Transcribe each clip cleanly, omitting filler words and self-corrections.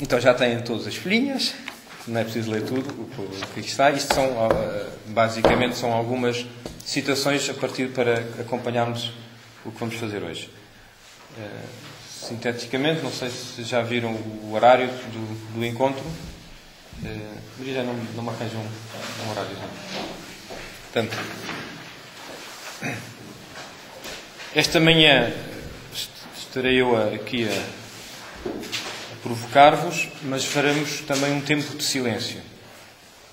Então já têm todas as folhinhas, não é preciso ler tudo o que aqui está. Isto são, basicamente, são algumas citações a partir para acompanharmos o que vamos fazer hoje. Sinteticamente, não sei se já viram o horário do encontro. Maria, já não me arranjam um horário. Portanto, esta manhã estarei eu aqui a provocar-vos, mas faremos também um tempo de silêncio.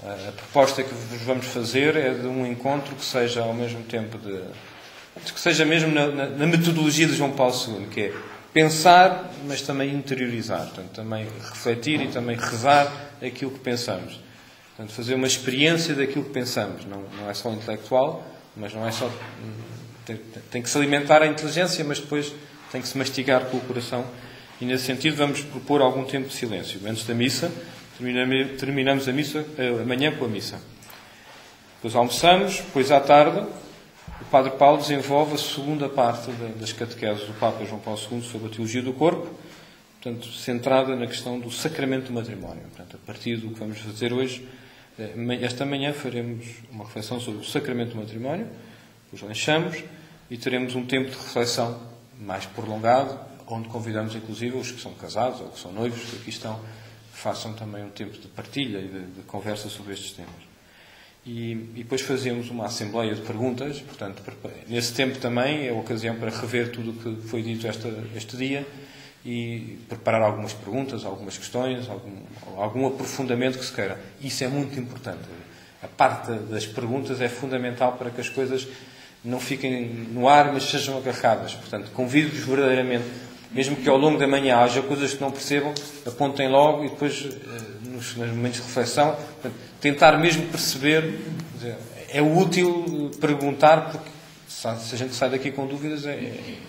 A proposta que vos vamos fazer é de um encontro que seja ao mesmo tempo que seja mesmo na metodologia de João Paulo II, que é pensar, mas também interiorizar. Portanto, também refletir e também rezar aquilo que pensamos. Portanto, fazer uma experiência daquilo que pensamos. Não é só intelectual, mas não é só... Tem que se alimentar a inteligência, mas depois tem que se mastigar com o coração. E, nesse sentido, vamos propor algum tempo de silêncio. Antes da missa, terminamos a missa, amanhã com a missa. Depois almoçamos, depois à tarde, o Padre Paulo desenvolve a segunda parte das catequeses do Papa João Paulo II sobre a teologia do corpo, portanto, centrada na questão do sacramento do matrimónio. Portanto, a partir do que vamos fazer hoje, esta manhã faremos uma reflexão sobre o sacramento do matrimónio, depois lanchamos e teremos um tempo de reflexão mais prolongado, onde convidamos inclusive os que são casados ou que são noivos, que aqui estão, que façam também um tempo de partilha e de conversa sobre estes temas. E depois fazemos uma assembleia de perguntas, portanto, nesse tempo também é a ocasião para rever tudo o que foi dito este dia e preparar algumas perguntas, algumas questões, algum aprofundamento que se queira. Isso é muito importante. A parte das perguntas é fundamental para que as coisas não fiquem no ar, mas sejam agarradas. Portanto, convido-vos verdadeiramente, mesmo que ao longo da manhã haja coisas que não percebam, apontem logo e depois, nos momentos de reflexão, tentar mesmo perceber. É útil perguntar, porque se a gente sai daqui com dúvidas é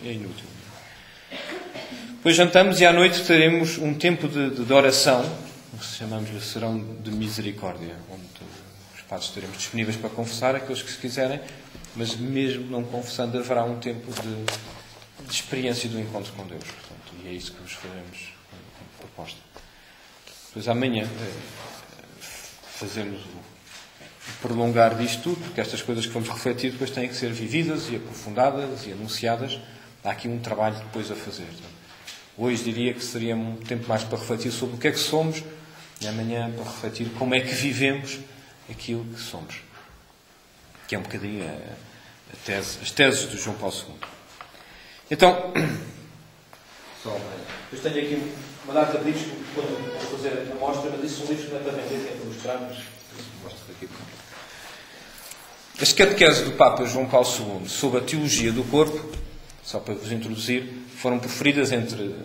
inútil. Depois jantamos e à noite teremos um tempo de oração, que chamamos-lhe serão de misericórdia, onde os padres estaremos disponíveis para confessar, aqueles que se quiserem, mas mesmo não confessando haverá um tempo de experiência do encontro com Deus. Portanto, e é isso que vos faremos como proposta. Depois amanhã fazemos o prolongar disto tudo, porque estas coisas que vamos refletir depois têm que ser vividas e aprofundadas e anunciadas. Há aqui um trabalho depois a fazer. Hoje diria que seria um tempo mais para refletir sobre o que é que somos e amanhã para refletir como é que vivemos aquilo que somos. Que é um bocadinho as teses de João Paulo II. Então, depois tenho aqui uma data de livros que vou fazer a mostra, mas isso são livros que não é para vender, é para mostrar, mas mostro daqui. As catequeses do Papa João Paulo II sobre a teologia do corpo, só para vos introduzir, foram proferidas entre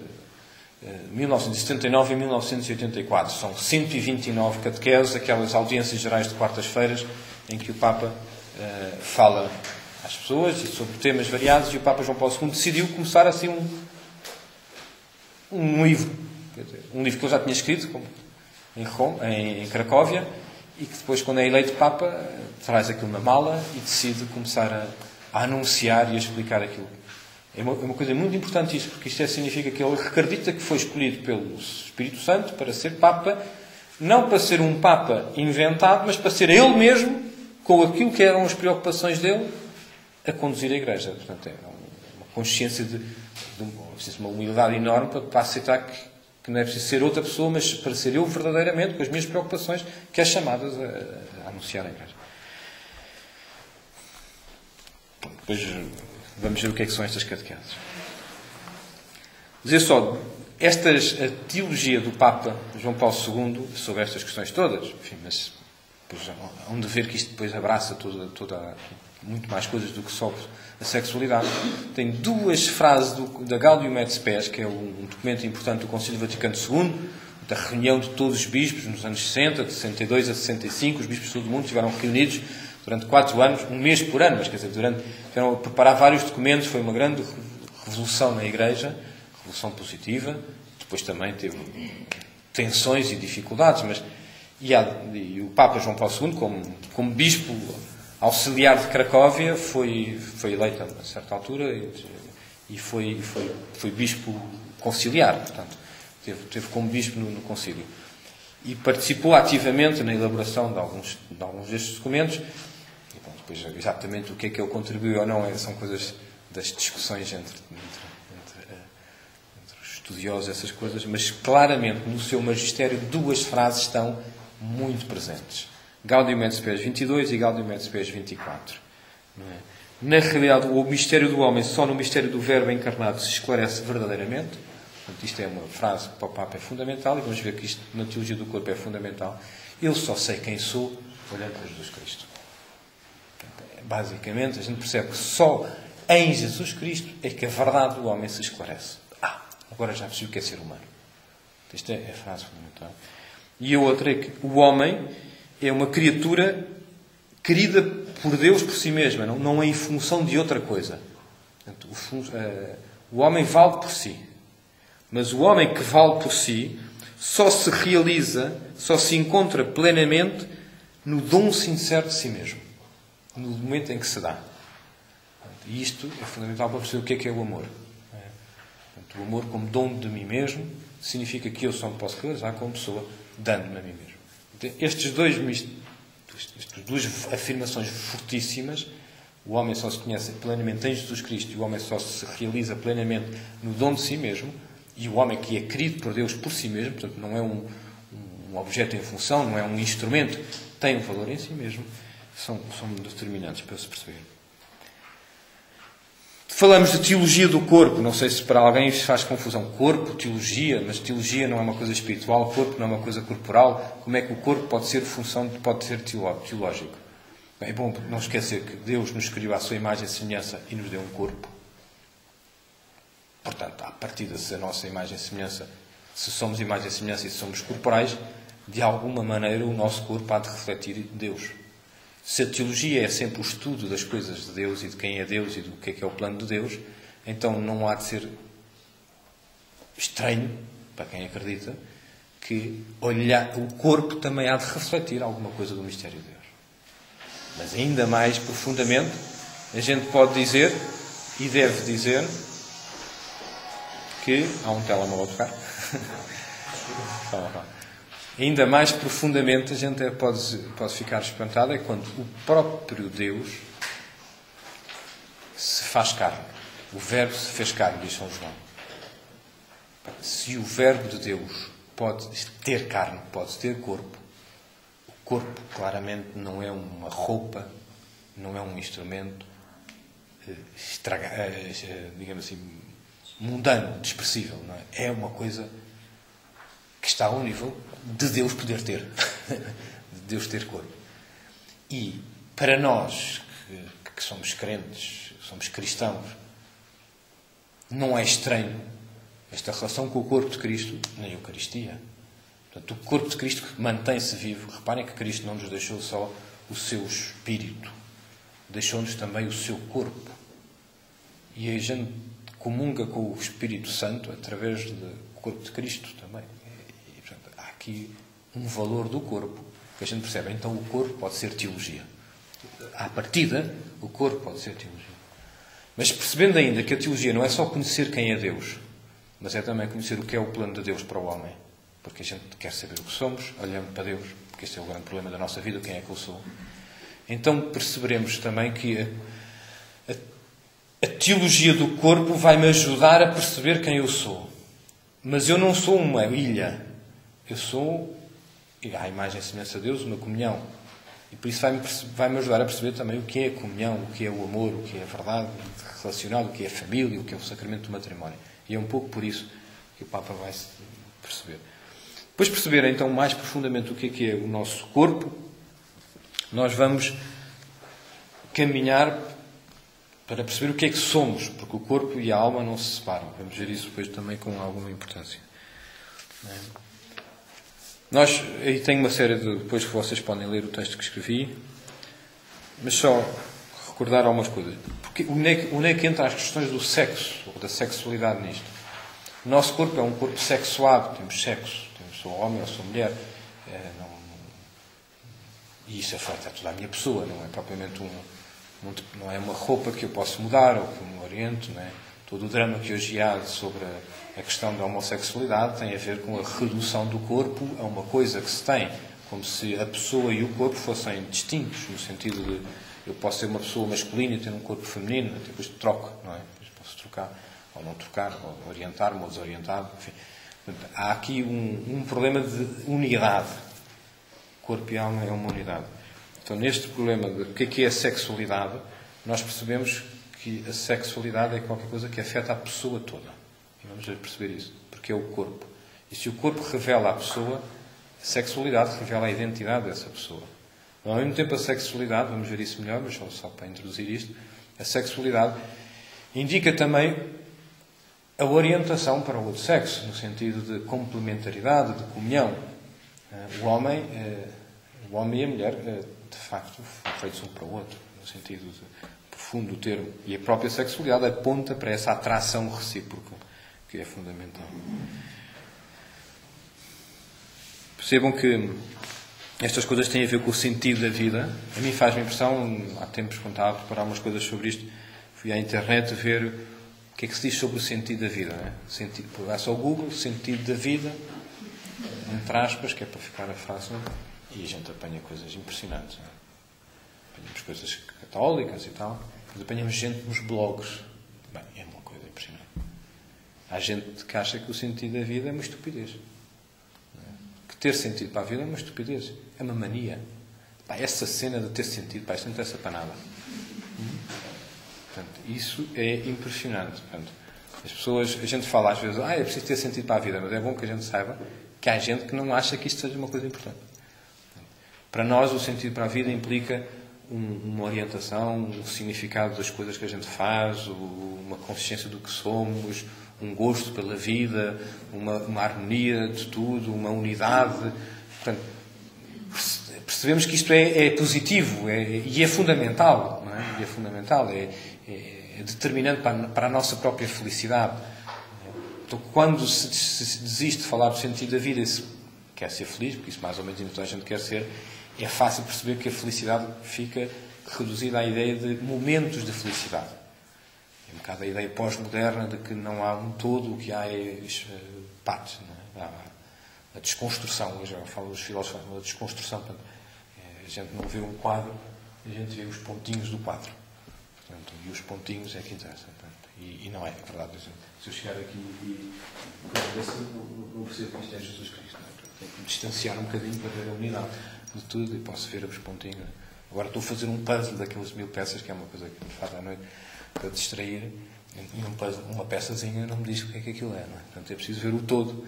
1979 e 1984. São 129 catequeses, aquelas audiências gerais de quartas-feiras, em que o Papa fala às pessoas e sobre temas variados, e o Papa João Paulo II decidiu começar assim um livro. Quer dizer, um livro que eu já tinha escrito em Cracóvia, e que depois, quando é eleito Papa, traz aquilo na mala e decide começar a anunciar e a explicar aquilo. É uma coisa muito importante isto, porque isto significa que ele acredita que foi escolhido pelo Espírito Santo para ser Papa, não para ser um Papa inventado, mas para ser ele mesmo, com aquilo que eram as preocupações dele, a conduzir a Igreja. Portanto, é uma consciência de uma humildade enorme para aceitar que não é preciso ser outra pessoa, mas para ser eu verdadeiramente, com as minhas preocupações, que é chamadas a anunciar a Igreja. Depois vamos ver o que é que são estas catequeses. Dizer só, a teologia do Papa João Paulo II, sobre estas questões todas, enfim, mas depois hão de ver que isto depois abraça muito mais coisas do que só a sexualidade. Tem duas frases da Gaudium et Spes, que é um documento importante do Concílio Vaticano II, da reunião de todos os bispos nos anos 60, de 62 a 65, os bispos de todo o mundo estiveram reunidos durante 4 anos, um mês por ano, mas quer dizer, tiveram a preparar vários documentos, foi uma grande revolução na Igreja, revolução positiva, depois também teve tensões e dificuldades, mas e o Papa João Paulo II, como bispo auxiliar de Cracóvia, foi eleito a certa altura e foi bispo conciliar. Portanto, esteve como bispo no concílio. E participou ativamente na elaboração de alguns destes documentos. E, bom, depois, exatamente o que ele contribuiu ou não, são coisas das discussões entre os estudiosos, essas coisas, mas claramente no seu magistério duas frases estão muito presentes. Gaudium et Spes 22 e Gaudium et Spes 24. Não é? Na realidade, o mistério do homem, só no mistério do Verbo encarnado, se esclarece verdadeiramente. Portanto, isto é uma frase que para o Papa é fundamental, e vamos ver que isto na teologia do corpo é fundamental. Eu só sei quem sou olhando para Jesus Cristo. Portanto, basicamente, a gente percebe que só em Jesus Cristo é que a verdade do homem se esclarece. Agora já percebi o que é ser humano. Esta é a frase fundamental. E a outra é que o homem é uma criatura querida por Deus por si mesma, não é em função de outra coisa. Portanto, o homem vale por si. Mas o homem que vale por si só se realiza, só se encontra plenamente no dom sincero de si mesmo. No momento em que se dá. E isto é fundamental para perceber o que é o amor. Portanto, o amor como dom de mim mesmo significa que eu só me posso realizar como pessoa dando-me a mim mesmo. Estas duas afirmações fortíssimas, o homem só se conhece plenamente em Jesus Cristo e o homem só se realiza plenamente no dom de si mesmo, e o homem que é querido por Deus por si mesmo, portanto não é um objeto em função, não é um instrumento, tem um valor em si mesmo, são determinantes para se perceber. Falamos de teologia do corpo, não sei se para alguém faz confusão. Corpo, teologia, mas teologia não é uma coisa espiritual, corpo não é uma coisa corporal. Como é que o corpo pode ser teológico? É bom não esquecer que Deus nos criou à sua imagem e semelhança e nos deu um corpo. Portanto, à partida, se a nossa imagem e semelhança, se somos imagem e semelhança e se somos corporais, de alguma maneira o nosso corpo há de refletir Deus. Se a teologia é sempre o estudo das coisas de Deus e de quem é Deus e do que é o plano de Deus, então não há de ser estranho, para quem acredita, que o corpo também há de refletir alguma coisa do mistério de Deus. Mas ainda mais profundamente, a gente pode dizer, e deve dizer, que há um telemóvel a tocar. Ainda mais profundamente a gente pode ficar espantado é quando o próprio Deus se faz carne. O Verbo se fez carne, diz São João. Se o Verbo de Deus pode ter carne, pode ter corpo, o corpo claramente não é uma roupa, não é um instrumento digamos assim, mundano, desprezível. Não é? É uma coisa que está ao nível de Deus poder ter. De Deus ter corpo. E para nós que somos crentes, somos cristãos, não é estranho esta relação com o corpo de Cristo na Eucaristia. Portanto, o corpo de Cristo mantém-se vivo. Reparem que Cristo não nos deixou só o seu espírito, deixou-nos também o seu corpo. E a gente comunga com o Espírito Santo através do corpo de Cristo também. E, portanto, há aqui um valor do corpo que a gente percebe. Então o corpo pode ser teologia. À partida, o corpo pode ser teologia. Mas percebendo ainda que a teologia não é só conhecer quem é Deus, mas é também conhecer o que é o plano de Deus para o homem. Porque a gente quer saber o que somos, olhando para Deus, porque este é o grande problema da nossa vida, quem é que eu sou. Então perceberemos também que a teologia do corpo vai-me ajudar a perceber quem eu sou. Mas eu não sou uma ilha. Eu sou, à imagem e semelhança de Deus, uma comunhão. E por isso vai-me ajudar a perceber também o que é a comunhão, o que é o amor, o que é a verdade relacional, o que é a família, o que é o sacramento do matrimónio. E é um pouco por isso que o Papa vai perceber. Depois de perceber, então, mais profundamente o que é o nosso corpo, nós vamos caminhar para perceber o que é que somos, porque o corpo e a alma não se separam. Vamos ver isso depois também com alguma importância. Nós, aí tenho uma série de... Depois que vocês podem ler o texto que escrevi, mas só recordar algumas coisas. Porque onde é que entra as questões do sexo, ou da sexualidade nisto? O nosso corpo é um corpo sexuado, temos sexo. Sou homem ou sou mulher. E isso afeta toda a minha pessoa, não é propriamente não é uma roupa que eu posso mudar ou que eu me oriento, não é? todo o drama que hoje há sobre a questão da homossexualidade tem a ver com a redução do corpo a uma coisa que se tem, como se a pessoa e o corpo fossem distintos, no sentido de eu posso ser uma pessoa masculina e ter um corpo feminino, depois troco, não é? Depois posso trocar, ou não trocar, ou orientar-me, ou desorientar, enfim. Portanto, há aqui um problema de unidade. Corpo e alma é uma unidade. Então, neste problema de o que é a sexualidade, nós percebemos que a sexualidade é qualquer coisa que afeta a pessoa toda. E vamos perceber isso, porque é o corpo. E se o corpo revela a pessoa, a sexualidade revela a identidade dessa pessoa. Ao mesmo tempo, a sexualidade, vamos ver isso melhor, mas só para introduzir isto, a sexualidade indica também a orientação para o outro sexo, no sentido de complementaridade, de comunhão. O homem e a mulher, de facto, são feitos um para o outro, no sentido profundo do termo. E a própria sexualidade aponta para essa atração recíproca, que é fundamental. Percebam que estas coisas têm a ver com o sentido da vida. A mim faz-me impressão, há tempos, quando estava a preparar umas coisas sobre isto, fui à internet ver o que é que se diz sobre o sentido da vida. Não é? Vai só ao Google, sentido da vida, entre aspas, que é para ficar fácil, e a gente apanha coisas impressionantes. Não é? Apanhamos coisas católicas e tal, mas apanhamos gente nos blogs. Bem, é uma coisa impressionante. Há gente que acha que o sentido da vida é uma estupidez. Que ter sentido para a vida é uma estupidez. É uma mania. Essa cena de ter sentido, isto não interessa para nada. Portanto, isso é impressionante. Portanto, as pessoas, a gente fala às vezes, é preciso ter sentido para a vida, mas é bom que a gente saiba que há gente que não acha que isto seja uma coisa importante. Para nós, o sentido para a vida implica uma orientação, um significado das coisas que a gente faz, uma consciência do que somos, um gosto pela vida, uma harmonia de tudo, uma unidade. Portanto, percebemos que isto é positivo e é fundamental. Não é? E é fundamental, é determinante para a nossa própria felicidade. Então, quando se desiste de falar do sentido da vida e se quer ser feliz, porque isso mais ou menos toda a gente quer ser, é fácil perceber que a felicidade fica reduzida à ideia de momentos de felicidade. É um bocado a ideia pós-moderna de que não há um todo, o que há é partes. Não é? Há a desconstrução, eu já falo dos filósofos, a desconstrução. Portanto, a gente não vê um quadro, a gente vê os pontinhos do quadro. Portanto, e os pontinhos é que interessam. E não é verdade. Se eu chegar aqui e não percebo que isto é Jesus Cristo. Não é? Tenho que me distanciar um bocadinho para ver a unidade de tudo e posso ver os pontinhos. Agora estou a fazer um puzzle daquelas 1000 peças, que é uma coisa que me faz à noite, para distrair. E um puzzle, uma peçazinha não me diz o que é aquilo é. Não é? Portanto, é preciso ver o todo.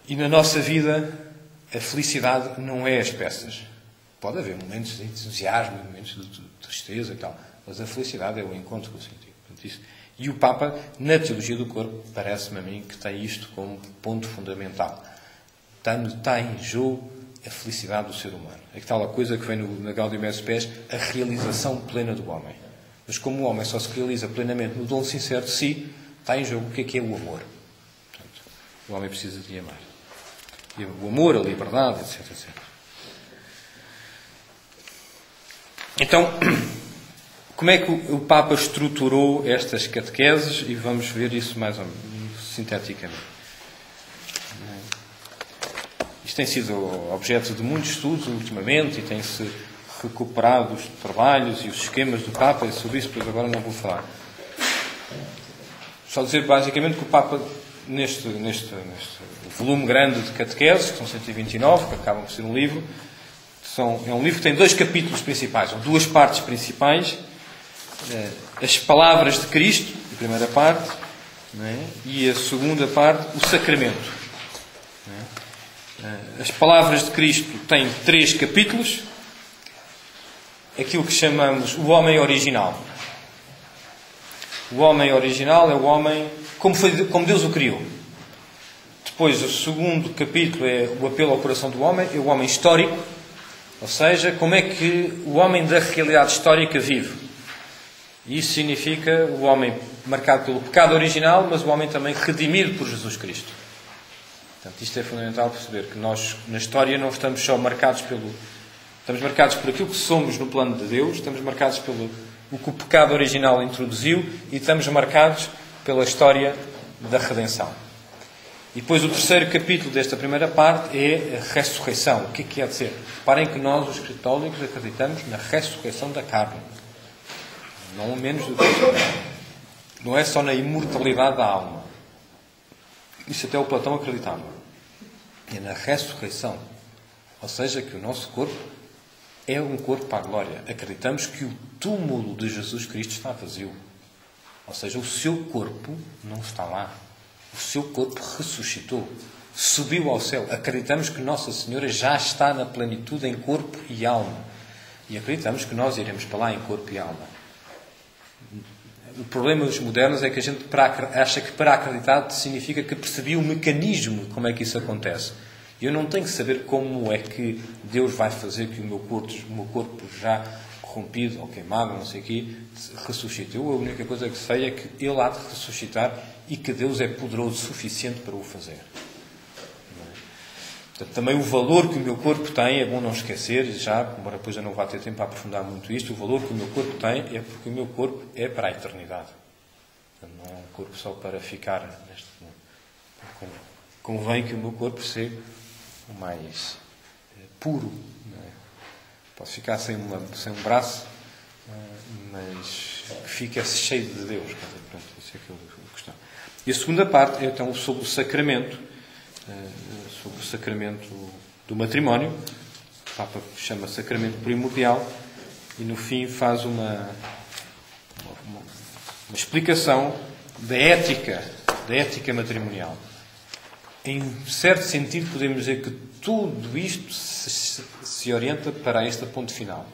E na nossa vida, a felicidade não é as peças. Pode haver momentos de entusiasmo, momentos de tristeza e tal, mas a felicidade é o encontro com o sentido. Portanto, isso. E o Papa, na teologia do corpo, parece-me a mim que tem isto como ponto fundamental. Está em jogo a felicidade do ser humano. É tal a coisa que vem na Gaudium et Spes, a realização plena do homem. Mas como o homem só se realiza plenamente no dom sincero de si, está em jogo o que é o amor. Portanto, o homem precisa de amar. E o amor, a liberdade, etc, etc. Então, como é que o Papa estruturou estas catequeses? E vamos ver isso mais ou menos sinteticamente. Isto tem sido objeto de muitos estudos ultimamente e tem-se recuperado os trabalhos e os esquemas do Papa, e sobre isso depois agora não vou falar. Só dizer basicamente que o Papa, neste volume grande de catequeses, que são 129, que acabam por ser um livro, é um livro que tem 2 capítulos principais, ou 2 partes principais. As palavras de Cristo, a primeira parte, não é? E a segunda parte, o sacramento. Não é? As palavras de Cristo têm 3 capítulos. Aquilo que chamamos o homem original. O homem original é o homem como Deus o criou. Depois, o segundo capítulo é o apelo ao coração do homem, é o homem histórico, ou seja, como é que o homem da realidade histórica vive. Isso significa o homem marcado pelo pecado original, mas o homem também redimido por Jesus Cristo. Portanto, isto é fundamental perceber, que nós, na história, não estamos só marcados estamos marcados por aquilo que somos no plano de Deus, estamos marcados pelo o que o pecado original introduziu e estamos marcados pela história da redenção. E depois o terceiro capítulo desta primeira parte é a ressurreição. O que é que quer dizer? Reparem que nós, os católicos, acreditamos na ressurreição da carne. Não menos do que isso. Não é só na imortalidade da alma. Isso até o Platão acreditava. É na ressurreição. Ou seja, que o nosso corpo é um corpo para a glória. Acreditamos que o túmulo de Jesus Cristo está vazio. Ou seja, o seu corpo não está lá. O seu corpo ressuscitou, subiu ao céu. Acreditamos que Nossa Senhora já está na plenitude em corpo e alma. E acreditamos que nós iremos para lá em corpo e alma. O problema dos modernos é que a gente acha que para acreditar significa que percebi o mecanismo de como é que isso acontece. Eu não tenho que saber como é que Deus vai fazer que o meu corpo já corrompido ou queimado, não sei o quê, ressuscite. Eu a única coisa que sei é que Ele há de ressuscitar e que Deus é poderoso o suficiente para o fazer. Portanto, também o valor que o meu corpo tem, é bom não esquecer, já, embora depois eu não vá ter tempo para aprofundar muito isto, o valor que o meu corpo tem é porque o meu corpo é para a eternidade. Portanto, não é um corpo só para ficar neste mundo. Convém que o meu corpo seja o mais puro. Não é? Posso ficar sem um braço, mas que fique cheio de Deus. Pronto, isso é que eu gostava. E a segunda parte é então sobre o sacramento, do matrimónio. O Papa chama sacramento primordial e no fim faz uma explicação da ética matrimonial. Em certo sentido podemos dizer que tudo isto se orienta para este ponto final.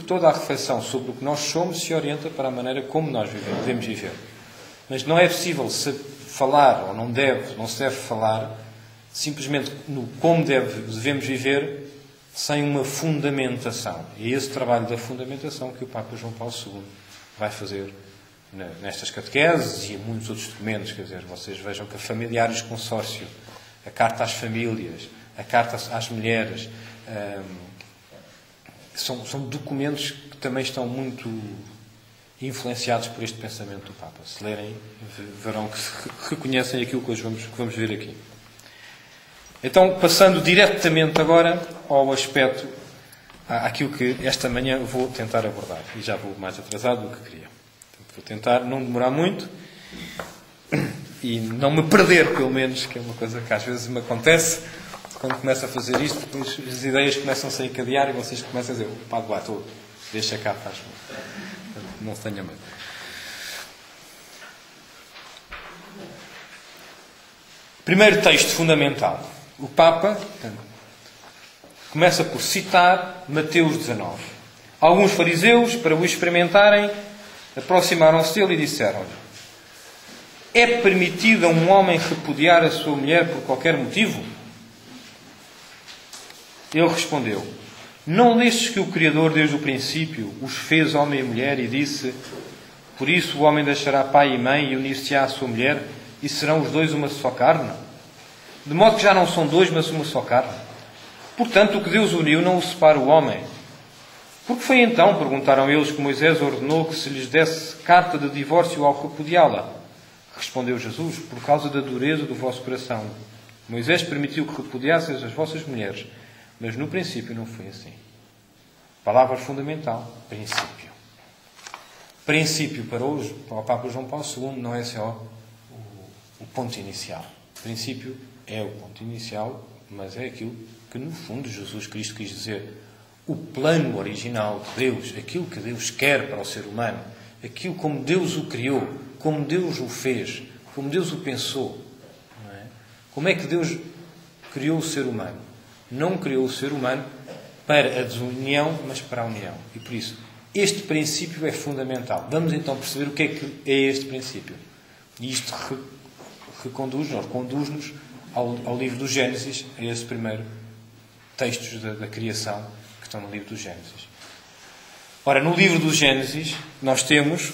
Toda a reflexão sobre o que nós somos se orienta para a maneira como nós devemos viver. Mas não é possível falar, ou não se deve falar, simplesmente no como devemos viver, sem uma fundamentação. É esse trabalho da fundamentação que o Papa João Paulo II vai fazer nestas catequeses e em muitos outros documentos. Quer dizer, vocês vejam que a Familiares Consórcio, a Carta às Famílias, a Carta às Mulheres, são documentos que também estão muito influenciados por este pensamento do Papa. Se lerem, verão que se reconhecem aquilo que hoje vamos ver aqui. Então, passando diretamente agora ao aspecto, àquilo que esta manhã vou tentar abordar. E já vou mais atrasado do que queria. Vou tentar não demorar muito e não me perder, pelo menos, que é uma coisa que às vezes me acontece. Quando começo a fazer isto, depois as ideias começam-se a encadear e vocês começam a dizer: Padre lá, deixa cá, faz favor. Não se tenha medo. Primeiro texto fundamental. O Papa começa por citar Mateus 19. Alguns fariseus, para o experimentarem, aproximaram-se dele e disseram-lhe: é permitido a um homem repudiar a sua mulher por qualquer motivo? Ele respondeu: não lestes que o Criador desde o princípio os fez homem e mulher e disse: por isso o homem deixará pai e mãe e unir-se-á à sua mulher e serão os dois uma só carne? De modo que já não são dois, mas uma só carne. Portanto, o que Deus uniu não o separa o homem. Por que foi então, perguntaram eles, que Moisés ordenou que se lhes desse carta de divórcio ao repudiá-la? Respondeu Jesus: por causa da dureza do vosso coração. Moisés permitiu que repudiasseis as vossas mulheres, mas no princípio não foi assim. Palavra fundamental: princípio. Princípio para o Papa João Paulo II não é só o ponto inicial. Princípio é o ponto inicial, mas é aquilo que no fundo Jesus Cristo quis dizer. O plano original de Deus, aquilo que Deus quer para o ser humano, aquilo como Deus o criou, como Deus o fez, como Deus o pensou. Não é? Como é que Deus criou o ser humano? Não criou o ser humano para a desunião, mas para a união. E por isso, este princípio é fundamental. Vamos então perceber o que é este princípio. E isto conduz-nos ao livro do Gênesis, a esse primeiro textos da criação que estão no livro do Gênesis. Ora, no livro do Gênesis nós temos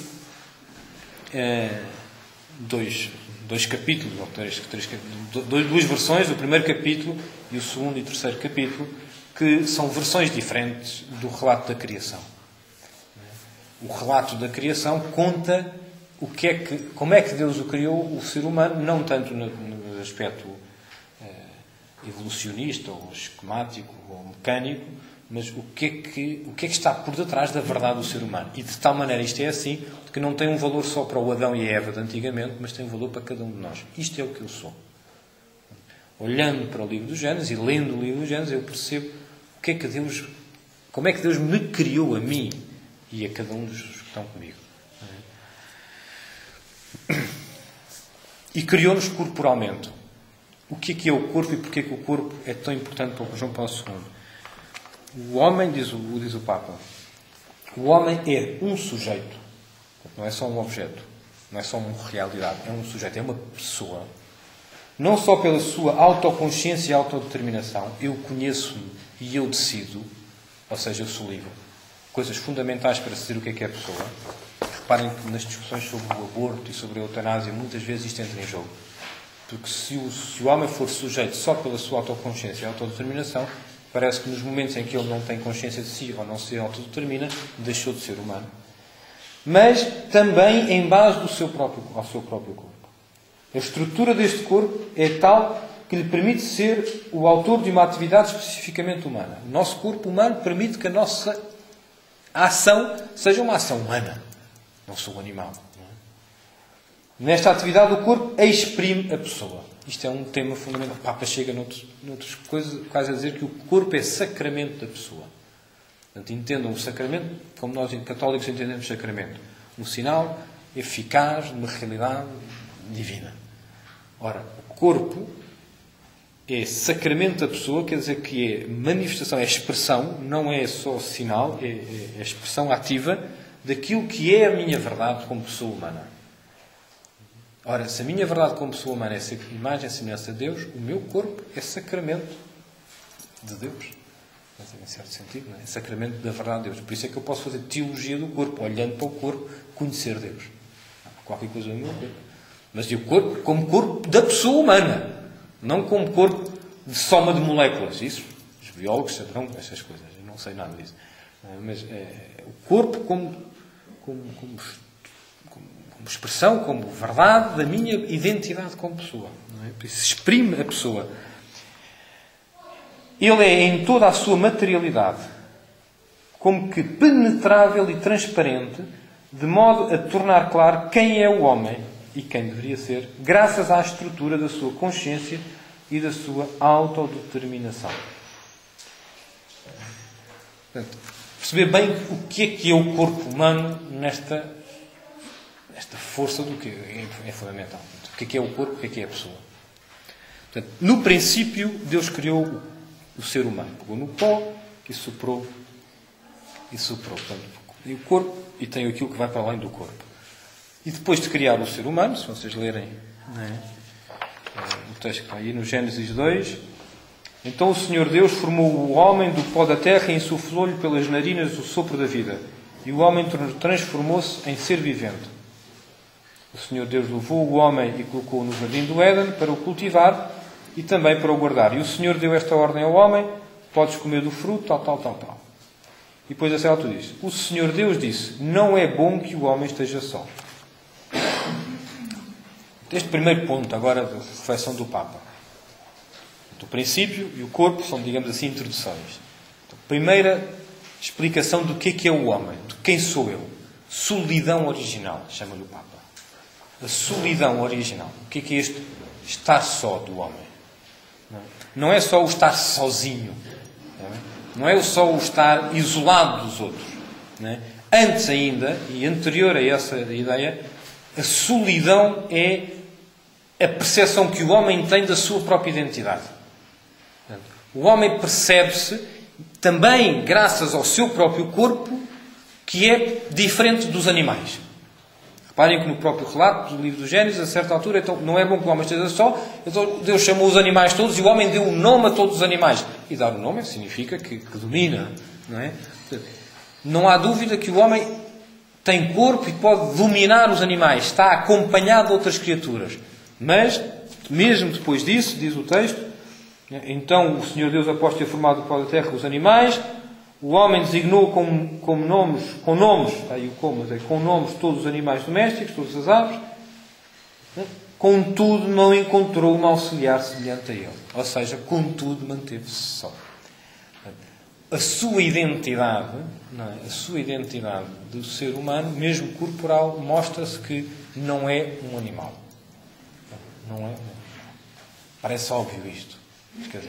dois capítulos, ou duas versões, o primeiro capítulo e o segundo e terceiro capítulo, que são versões diferentes do relato da criação. O relato da criação conta como é que Deus o criou, o ser humano, não tanto no aspecto evolucionista, ou esquemático, ou mecânico, mas o que é que está por detrás da verdade do ser humano. E de tal maneira isto é assim, que não tem um valor só para o Adão e a Eva de antigamente, mas tem um valor para cada um de nós. Isto é o que eu sou. Olhando para o livro do Gênesis e lendo o livro do Gênesis, eu percebo como é que Deus me criou a mim e a cada um dos que estão comigo. E criou-nos corporalmente. O que é o corpo e porque é que o corpo é tão importante para o João Paulo II? O homem, diz o Papa, o homem é um sujeito. Não é só um objeto. Não é só uma realidade. É um sujeito. É uma pessoa. Não só pela sua autoconsciência e autodeterminação. Eu conheço-me e eu decido. Ou seja, eu sou livre. Coisas fundamentais para decidir o que é a pessoa. Reparem que nas discussões sobre o aborto e sobre a eutanásia, muitas vezes isto entra em jogo. Porque se o homem for sujeito só pela sua autoconsciência e autodeterminação, parece que nos momentos em que ele não tem consciência de si ou não se autodetermina, deixou de ser humano. Mas também em base ao seu próprio corpo. A estrutura deste corpo é tal que lhe permite ser o autor de uma atividade especificamente humana. O nosso corpo humano permite que a nossa ação seja uma ação humana. Não sou um animal. Nesta atividade, o corpo exprime a pessoa. Isto é um tema fundamental. O Papa chega noutras coisas, quase a dizer que o corpo é sacramento da pessoa. Portanto, entendam o sacramento como nós, católicos, entendemos sacramento. Um sinal eficaz de uma realidade divina. Ora, o corpo é sacramento da pessoa, quer dizer que é manifestação, é expressão, não é só sinal, é expressão ativa daquilo que é a minha verdade como pessoa humana. Ora, se a minha verdade como pessoa humana é ser imagem e semelhança de Deus, o meu corpo é sacramento de Deus. Em certo sentido, não é? É sacramento da verdade de Deus. Por isso é que eu posso fazer teologia do corpo, olhando para o corpo, conhecer Deus. Qualquer coisa no meu corpo. Mas o corpo como corpo da pessoa humana. Não como corpo de soma de moléculas. Isso, os biólogos saberão essas coisas. Eu não sei nada disso. Mas o corpo como expressão, como verdade da minha identidade como pessoa. Não é? Por isso exprime a pessoa. Ele é em toda a sua materialidade, como que penetrável e transparente, de modo a tornar claro quem é o homem e quem deveria ser, graças à estrutura da sua consciência e da sua autodeterminação. Portanto, perceber bem o que é o corpo humano nesta força do que é fundamental. O que é o corpo, o que é a pessoa. Portanto, no princípio, Deus criou o ser humano. Pegou no pó e soprou. Portanto, tem o corpo e tem aquilo que vai para além do corpo. E depois de criar o ser humano, se vocês lerem o texto que está aí no Gênesis 2, então o Senhor Deus formou o homem do pó da terra e insuflou-lhe pelas narinas o sopro da vida. E o homem transformou-se em ser vivente. O Senhor Deus levou o homem e colocou-o no jardim do Éden para o cultivar e também para o guardar. E o Senhor deu esta ordem ao homem: podes comer do fruto, tal. E depois a certa altura diz: o Senhor Deus disse: não é bom que o homem esteja só. Este primeiro ponto agora da reflexão do Papa. O princípio e o corpo são, digamos assim, introduções. Então, primeira explicação do que é o homem, de quem sou eu. Solidão original, chama-lhe o Papa. A solidão original. O que é este estar só do homem? Não é só o estar sozinho. Não é só o estar isolado dos outros. Antes ainda, e anterior a essa ideia, a solidão é a percepção que o homem tem da sua própria identidade. O homem percebe-se, também graças ao seu próprio corpo, que é diferente dos animais. Reparem que no próprio relato do livro do Gênesis, a certa altura, então, não é bom que o homem esteja só, então Deus chamou os animais todos e o homem deu um nome a todos os animais. E dar o nome significa que domina. Não é? Não há dúvida que o homem tem corpo e pode dominar os animais. Está acompanhado de outras criaturas. Mas, mesmo depois disso, diz o texto, então o Senhor Deus, após ter formado do pó da terra os animais, O homem designou com nomes todos os animais domésticos, todas as aves, contudo não encontrou um auxiliar semelhante a ele. Ou seja, contudo manteve-se só. A sua identidade, a sua identidade do ser humano, mesmo corporal, mostra-se que não é um animal. Não é um animal. Parece óbvio isto.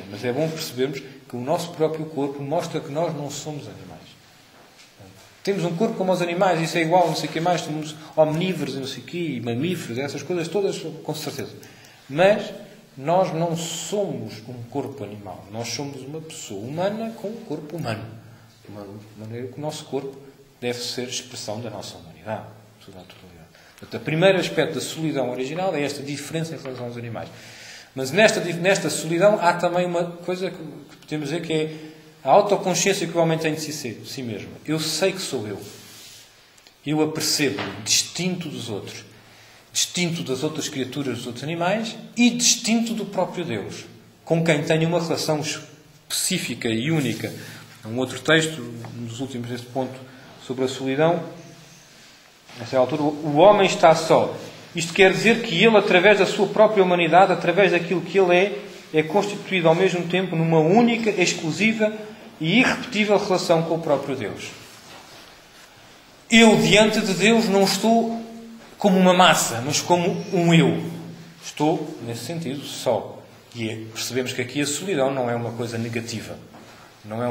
Mas é bom percebermos que o nosso próprio corpo mostra que nós não somos animais. Temos um corpo como os animais, isso é igual, não sei o que mais, somos omnívoros e não sei o que, e mamíferos, essas coisas todas, com certeza. Mas nós não somos um corpo animal. Nós somos uma pessoa humana com um corpo humano. De uma maneira que o nosso corpo deve ser expressão da nossa humanidade, toda a totalidade. Portanto, o primeiro aspecto da solidão original é esta diferença em relação aos animais. Mas nesta solidão há também uma coisa que podemos dizer que é a autoconsciência que o homem tem de si mesmo. Eu sei que sou eu. Eu apercebo-me distinto dos outros. Distinto das outras criaturas, dos outros animais e distinto do próprio Deus, com quem tenho uma relação específica e única. Um outro texto, um dos últimos deste ponto, sobre a solidão. Nesta altura, o homem está só. Isto quer dizer que ele, através da sua própria humanidade, através daquilo que ele é constituído ao mesmo tempo numa única, exclusiva e irrepetível relação com o próprio Deus. Eu, diante de Deus, não estou como uma massa, mas como um eu. Estou, nesse sentido, só. E percebemos que aqui a solidão não é uma coisa negativa. Não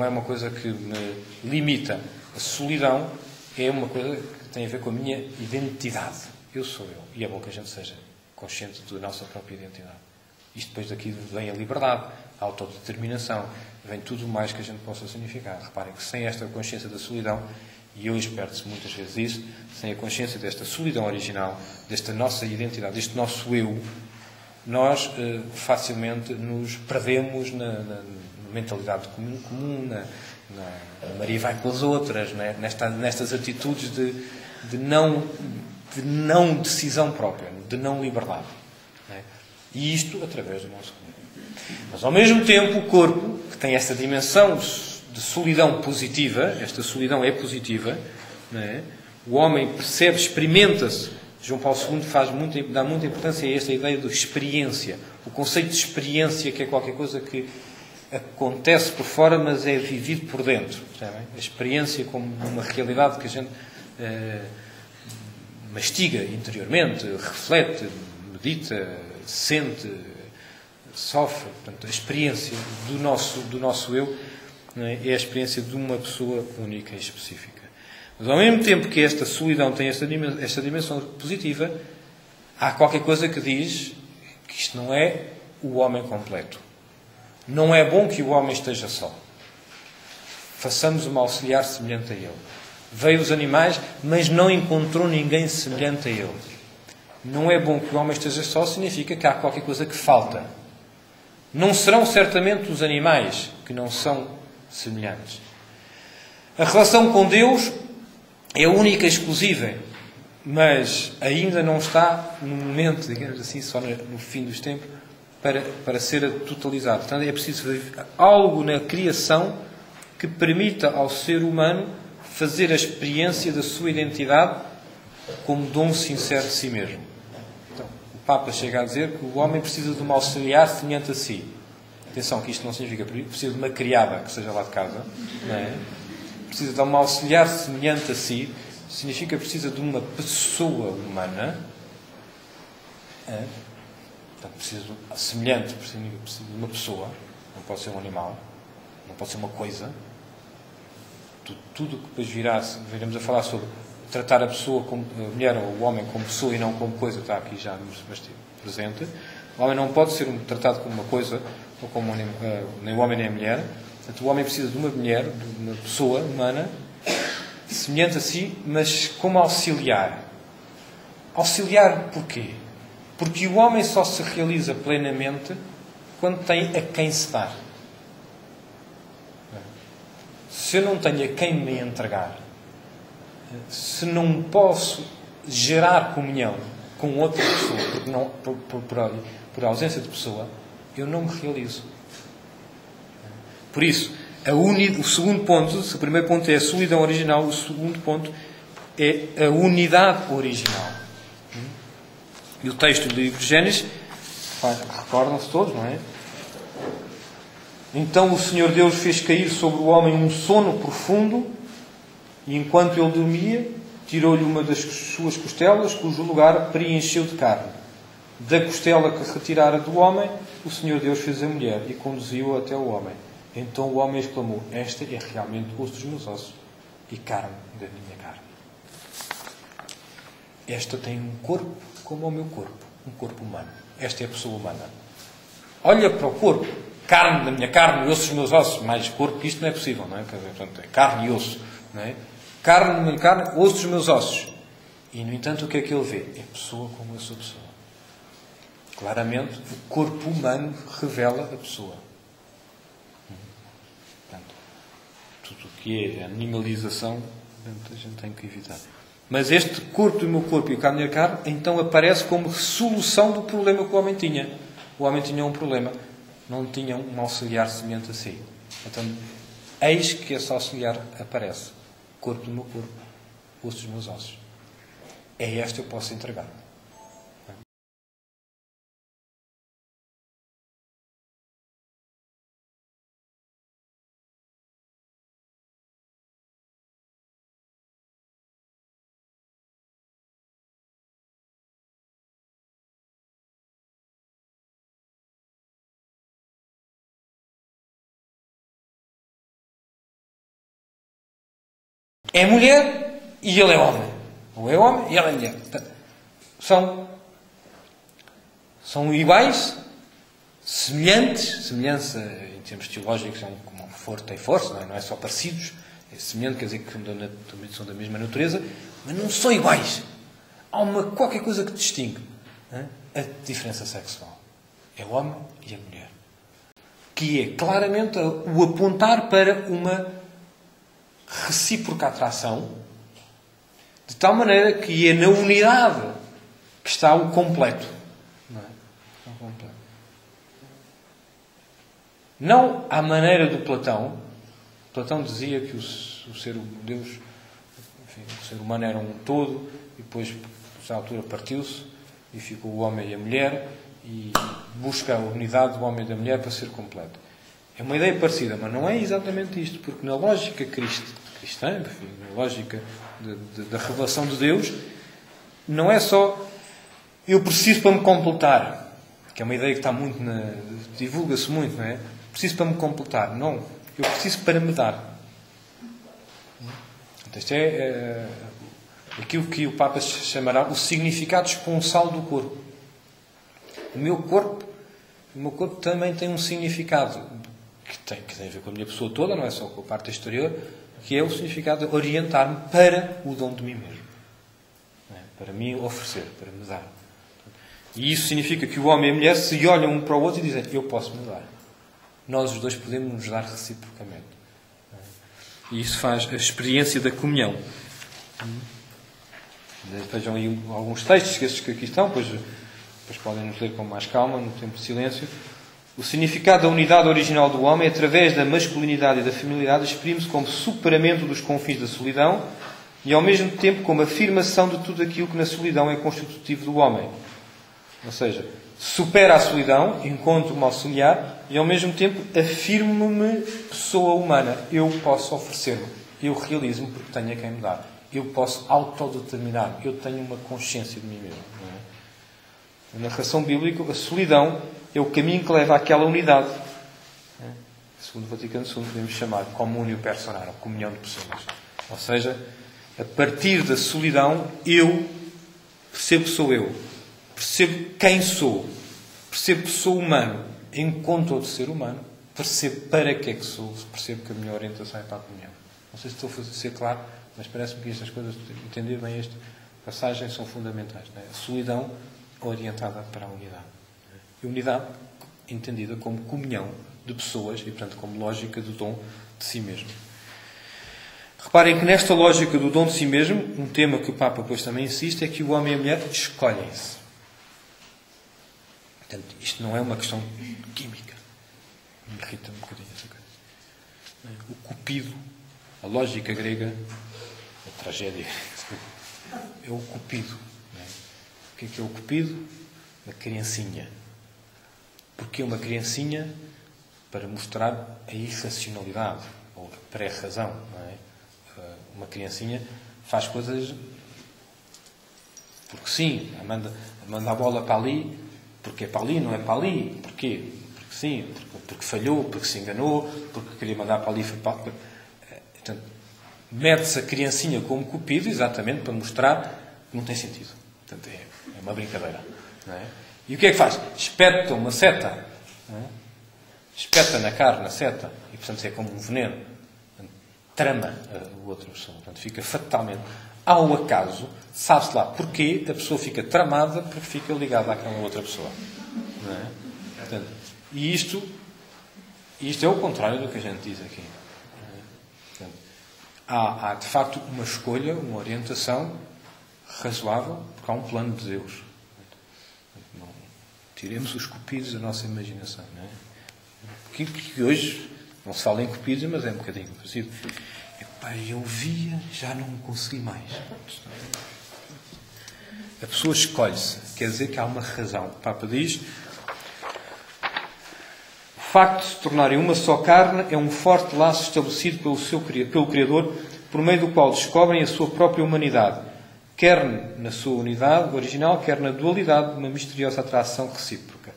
é uma coisa que me limita. A solidão é uma coisa que tem a ver com a minha identidade. Eu sou eu. E é bom que a gente seja consciente da nossa própria identidade. Isto depois daqui vem a liberdade, a autodeterminação, vem tudo mais que a gente possa significar. Reparem que sem esta consciência da solidão, e eu espero-se muitas vezes isso, sem a consciência desta solidão original, desta nossa identidade, deste nosso eu, nós facilmente nos perdemos na mentalidade comum, na Maria vai pelas outras, né? Nestas atitudes de não decisão própria, de não liberdade. Né? E isto através do nosso corpo. Mas, ao mesmo tempo, o corpo, que tem esta dimensão de solidão positiva, esta solidão é positiva, né? O homem percebe, experimenta-se. João Paulo II dá muita importância a esta ideia de experiência. O conceito de experiência, que é qualquer coisa que acontece por fora, mas é vivido por dentro. Sabem? A experiência como uma realidade que a gente mastiga interiormente, reflete, medita, sente, sofre. Portanto, a experiência do nosso eu, não é? É a experiência de uma pessoa única e específica. Mas, ao mesmo tempo que esta solidão tem esta dimensão positiva, há qualquer coisa que diz que isto não é o homem completo. Não é bom que o homem esteja só. Façamos um auxiliar semelhante a ele. Veio os animais, mas não encontrou ninguém semelhante a ele. Não é bom que o homem esteja só, significa que há qualquer coisa que falta. Não serão certamente os animais que não são semelhantes. A relação com Deus é única e exclusiva, mas ainda não está no momento, digamos assim, só no fim dos tempos, para ser totalizado. Portanto, é preciso algo na criação que permita ao ser humano fazer a experiência da sua identidade como dom sincero de si mesmo. Então, o Papa chega a dizer que o homem precisa de uma auxiliar semelhante a si. Atenção, que isto não significa que precisa de uma criada que seja lá de casa. Não é? Precisa de uma auxiliar semelhante a si. Significa que precisa de uma pessoa humana. Portanto, precisa de semelhante, precisa de uma pessoa. Não pode ser um animal. Não pode ser uma coisa. Tudo que depois viremos a falar sobre tratar a pessoa, como, a mulher ou o homem como pessoa e não como coisa, está aqui já presente. O homem não pode ser tratado como uma coisa, ou como nem o homem nem a mulher. Portanto, o homem precisa de uma mulher, de uma pessoa humana, semelhante a si, mas como auxiliar. Auxiliar porquê? Porque o homem só se realiza plenamente quando tem a quem se dar. Se eu não tenho a quem me entregar, se não posso gerar comunhão com outra pessoa, porque por ausência de pessoa, eu não me realizo. Por isso, O segundo ponto, se o primeiro ponto é a solidão original, o segundo ponto é a unidade original. E o texto do livro de Gênesis, recordam-se todos, não é? Então o Senhor Deus fez cair sobre o homem um sono profundo, e enquanto ele dormia, tirou-lhe uma das suas costelas, cujo lugar preencheu de carne. Da costela que retirara do homem, o Senhor Deus fez a mulher e conduziu-a até o homem. Então o homem exclamou: esta é realmente osso dos meus ossos e carne da minha carne. Esta tem um corpo como o meu corpo, um corpo humano. Esta é a pessoa humana. Olha para o corpo, carne da minha carne e osso dos meus ossos. Mais corpo que isto não é possível, não é? Portanto, é carne e osso, não é? Carne da minha carne, osso dos meus ossos. E, no entanto, o que é que ele vê? É pessoa como eu sou pessoa. Claramente, o corpo humano revela a pessoa. Portanto, tudo o que é animalização, a gente tem que evitar. Mas este corpo do meu corpo e a minha carne, então aparece como solução do problema que o homem tinha. O homem tinha um problema. Não tinha um auxiliar semelhante a si. Então, eis que esse auxiliar aparece. Corpo do meu corpo, osso dos meus ossos. É esta que eu posso entregar. É mulher e ele é homem. Ou é homem e ela é mulher. São iguais, semelhantes. Semelhança, em termos teológicos, é tem força, não é só parecidos. É semelhante, quer dizer que são da mesma natureza, mas não são iguais. Há qualquer coisa que distingue, não é? A diferença sexual. É o homem e a mulher. Que é claramente o apontar para uma recíproca atração, de tal maneira que é na unidade que está o completo. Não é? O completo. Não à maneira do Platão. Platão dizia que o ser humano era um todo, e depois, a altura, partiu-se, e ficou o homem e a mulher, e busca a unidade do homem e da mulher para ser completo. É uma ideia parecida, mas não é exatamente isto, porque na lógica cristã, enfim, na lógica da revelação de Deus, não é só eu preciso para me completar, que é uma ideia que está muito divulga-se muito, não é? Preciso para me completar. Não, eu preciso para me dar. Isto é aquilo que o Papa chamará o significado esponsal do corpo. O meu corpo também tem um significado que tem a ver com a minha pessoa toda, não é só com a parte exterior, que é o significado de orientar-me para o dom de mim mesmo. Não é? Para me oferecer, para me dar. E isso significa que o homem e a mulher se olham um para o outro e dizem: eu posso me dar. Nós os dois podemos nos dar reciprocamente. E isso faz a experiência da comunhão. Vejam aí alguns textos, esses que aqui estão, depois podem nos ler com mais calma, no tempo de silêncio. O significado da unidade original do homem, através da masculinidade e da feminilidade, exprime-se como superamento dos confins da solidão e, ao mesmo tempo, como afirmação de tudo aquilo que na solidão é constitutivo do homem. Ou seja, supera a solidão, encontro-me auxiliar e, ao mesmo tempo, afirmo-me pessoa humana. Eu posso oferecer-me. Eu realizo-me porque tenho a quem me dar. Eu posso autodeterminar-me. Eu tenho uma consciência de mim mesmo. Não é? Na narração bíblica, a solidão é o caminho que leva àquela unidade. Segundo o Vaticano II, podemos chamar communio personae, comunhão de pessoas. Ou seja, a partir da solidão, eu percebo que sou eu. Percebo quem sou. Percebo que sou humano. Encontro outro ser humano. Percebo para que é que sou. Percebo que a minha orientação é para a comunhão. Não sei se estou a ser claro, mas parece-me que estas coisas, entender bem esta passagem, são fundamentais. Não é? A solidão orientada para a unidade. E unidade entendida como comunhão de pessoas e, portanto, como lógica do dom de si mesmo. Reparem que nesta lógica do dom de si mesmo, um tema que o Papa depois também insiste, é que o homem e a mulher escolhem-se. Portanto, isto não é uma questão química. Me irrita um bocadinho essa coisa. O cupido, a lógica grega, a tragédia, é o cupido. O que é o cupido? Uma criancinha. Porquê uma criancinha? Para mostrar a irracionalidade, ou a pré-razão. Não é? Uma criancinha faz coisas porque sim, manda a bola para ali, porque é para ali, não é para ali. Porquê? Porque sim, porque falhou, porque se enganou, porque queria mandar para ali. Portanto, mete-se a criancinha como cupido exatamente para mostrar que não tem sentido. Portanto, é uma brincadeira. Não é? E o que é que faz? Espeta uma seta. Não é? Espeta na carne a seta. E, portanto, é como um veneno. Portanto, trama a outra pessoa. Portanto, fica fatalmente. Ao acaso, sabe-se lá porquê a pessoa fica tramada porque fica ligada àquela outra pessoa. Não é? Portanto, e isto é o contrário do que a gente diz aqui. Não é? Portanto, há, de facto, uma escolha, uma orientação razoável, porque há um plano de Deus. Não tiremos os cupidos da nossa imaginação. Não é? Que hoje não se fala em cupidos, mas é um bocadinho parecido. Eu via, já não consegui mais. A pessoa escolhe-se. Quer dizer que há uma razão. O Papa diz: o facto de se tornarem uma só carne é um forte laço estabelecido pelo Criador, por meio do qual descobrem a sua própria humanidade, quer na sua unidade original, quer na dualidade de uma misteriosa atração recíproca.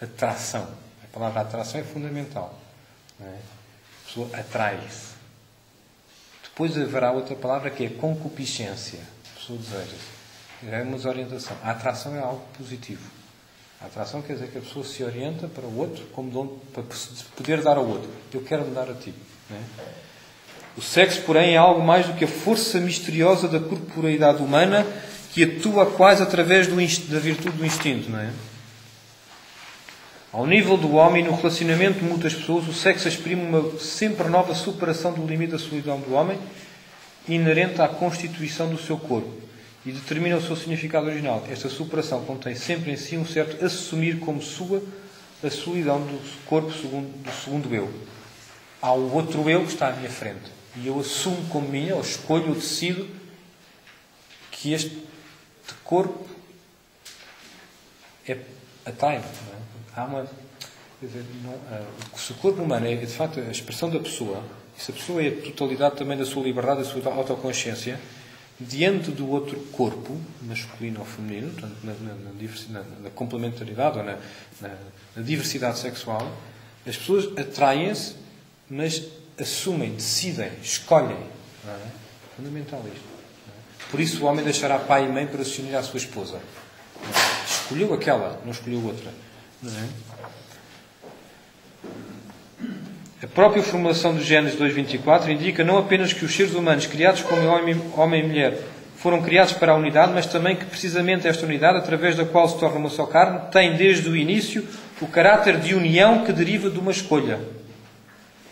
Atração. A palavra atração é fundamental. Não é? A pessoa atrai-se. Depois haverá outra palavra que é concupiscência. A pessoa deseja. É uma desorientação. A atração é algo positivo. A atração quer dizer que a pessoa se orienta para o outro como dom, para poder dar ao outro. Eu quero me dar a ti. Não é? O sexo, porém, é algo mais do que a força misteriosa da corporeidade humana que atua quase através da virtude do instinto. Não é? Ao nível do homem, no relacionamento de muitas pessoas, o sexo exprime uma sempre nova superação do limite da solidão do homem, inerente à constituição do seu corpo, e determina o seu significado original. Esta superação contém sempre em si um certo assumir como sua a solidão do corpo do segundo eu. Há o outro eu que está à minha frente, e eu assumo como minha, ou escolho, ou decido que este corpo atrai-me. Se o corpo humano é, de facto, a expressão da pessoa, e se a pessoa é a totalidade também da sua liberdade, da sua autoconsciência, diante do outro corpo, masculino ou feminino, portanto, na complementaridade ou na diversidade sexual, as pessoas atraem-se, mas assumem, decidem, escolhem. Não é? Fundamental isto. Não é? Por isso o homem deixará pai e mãe para se unir à sua esposa. Escolheu aquela, não escolheu outra. Não é? A própria formulação do Gênesis 2:24 indica não apenas que os seres humanos criados como homem e mulher foram criados para a unidade, mas também que precisamente esta unidade, através da qual se torna uma só carne, tem desde o início o caráter de união que deriva de uma escolha.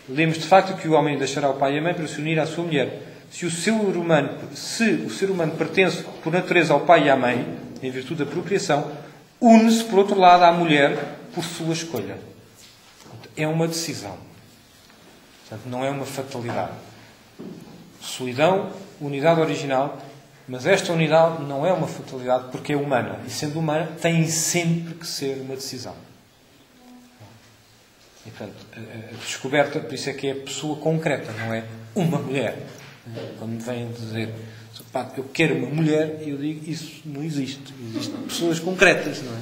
Lemos de facto que o homem deixará o pai e a mãe para se unir à sua mulher. Se o ser humano pertence por natureza ao pai e à mãe, em virtude da procriação, une-se, por outro lado, à mulher por sua escolha. É uma decisão. Portanto, não é uma fatalidade. Solidão, unidade original, mas esta unidade não é uma fatalidade porque é humana. E sendo humana, tem sempre que ser uma decisão. E, portanto, a descoberta, por isso é que é a pessoa concreta, não é uma mulher. Quando me vêm dizer, eu quero uma mulher, eu digo, isso não existe. Existem pessoas concretas, não é?